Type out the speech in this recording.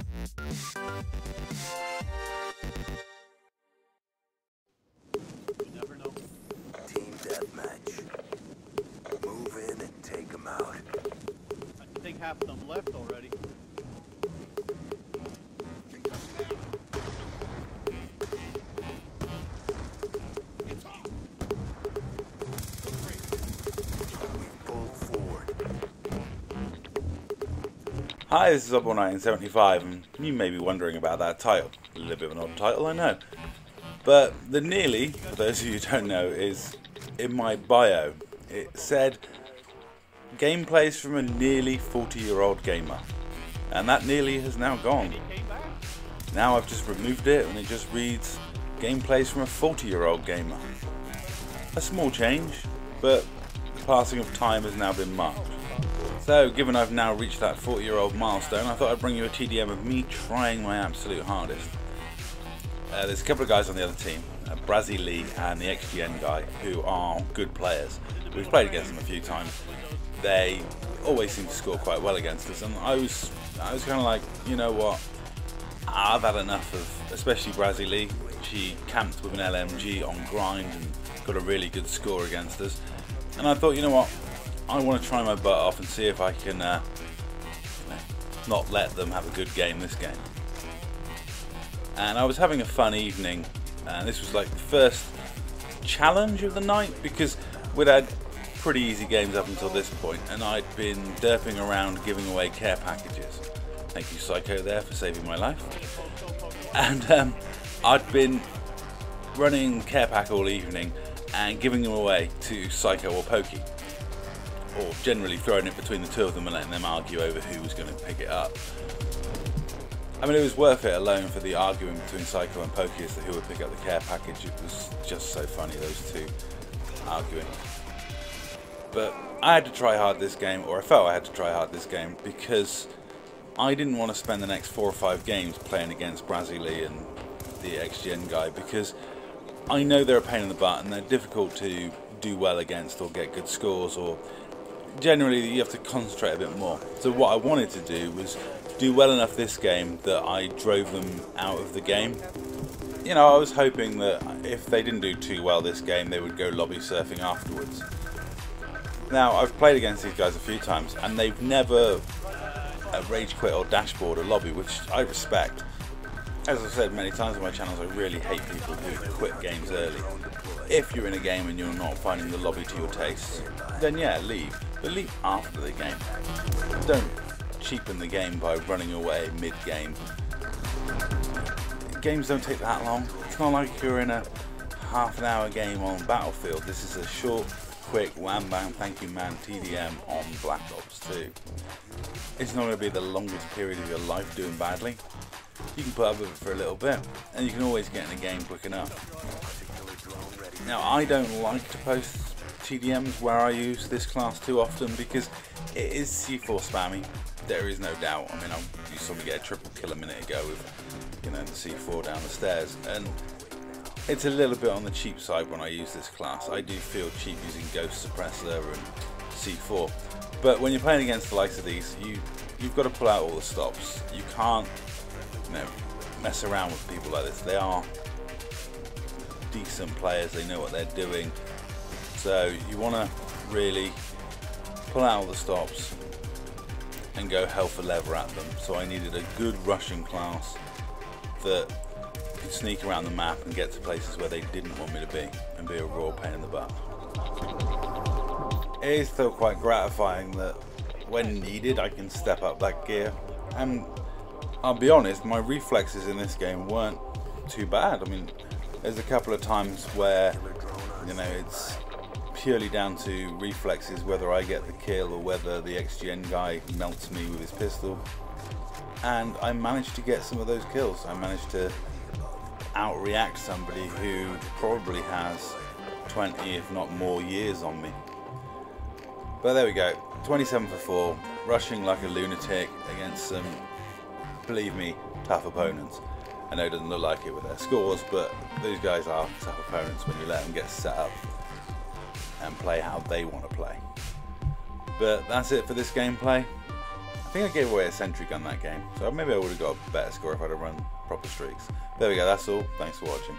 You never know. Team deathmatch. Move in and take them out. I think half of them left already. Pull forward. Hi, this is Oddball1975, and you may be wondering about that title. A little bit of an odd title, I know. But the nearly, for those of you who don't know, is in my bio. It said, gameplays from a nearly 40-year-old gamer. And that nearly has now gone. He came back. Now I've just removed it, and it just reads, gameplays from a 40-year-old gamer. A small change, but the passing of time has now been marked. So, given I've now reached that 40-year-old milestone, I thought I'd bring you a TDM of me trying my absolute hardest. There's a couple of guys on the other team, Brazzy Lee and the XGN guy, who are good players. We've played against them a few times. They always seem to score quite well against us, and I was kind of like, you know what, I've had enough of, especially Brazzy Lee. She camped with an LMG on grind and got a really good score against us. And I thought, you know what, I want to try my butt off and see if I can not let them have a good game this game. And I was having a fun evening, and this was like the first challenge of the night, because we'd had pretty easy games up until this point, and I'd been derping around giving away care packages. Thank you, Psycho, there, for saving my life. And I'd been running care pack all evening and giving them away to Psycho or Pokey, or generally throwing it between the two of them and letting them argue over who was going to pick it up. I mean, it was worth it alone for the arguing between Psycho and Pokey as to who would pick up the care package. It was just so funny, those two arguing. But I had to try hard this game, or I felt I had to try hard this game, because I didn't want to spend the next 4 or 5 games playing against Brazzy Lee and the XGN guy, because I know they're a pain in the butt and they're difficult to do well against or get good scores, or generally you have to concentrate a bit more. So what I wanted to do was do well enough this game that I drove them out of the game. You know, I was hoping that if they didn't do too well this game, they would go lobby surfing afterwards. Now, I've played against these guys a few times, and they've never rage quit or dashboard a lobby, which I respect. As I've said many times on my channels, I really hate people who quit games early. If you're in a game and you're not finding the lobby to your taste, then yeah, leave. But leave after the game. Don't cheapen the game by running away mid-game. Games don't take that long. It's not like you're in a half-an-hour game on Battlefield. This is a short, quick, wham-bam, thank you man TDM on Black Ops 2. It's not going to be the longest period of your life doing badly. You can put up with it for a little bit, and you can always get in a game quick enough. Now, I don't like to post TDMs where I use this class too often, because it is C4 spammy. There is no doubt. I mean, you saw me get a triple kill a minute ago with, you know, the C4 down the stairs, and it's a little bit on the cheap side when I use this class. I do feel cheap using Ghost Suppressor and C4, but when you're playing against the likes of these, you've got to pull out all the stops. You can't, you know, mess around with people like this. They are decent players. They know what they're doing. So you want to really pull out all the stops and go hell for leather at them. So I needed a good rushing class that could sneak around the map and get to places where they didn't want me to be, and be a raw pain in the butt. It is still quite gratifying that when needed I can step up that gear, and I'll be honest, my reflexes in this game weren't too bad. I mean, there's a couple of times where, you know, it's purely down to reflexes whether I get the kill or whether the XGN guy melts me with his pistol, and I managed to get some of those kills. I managed to outreact somebody who probably has 20 if not more years on me. But there we go, 27 for 4, rushing like a lunatic against some, believe me, tough opponents. I know it doesn't look like it with their scores, but these guys are tough opponents when you let them get set up and play how they want to play. But that's it for this gameplay. think I gave away a sentry gun that game, so maybe I would have got a better score if I'd have run proper streaks. There we go, that's all. Thanks for watching.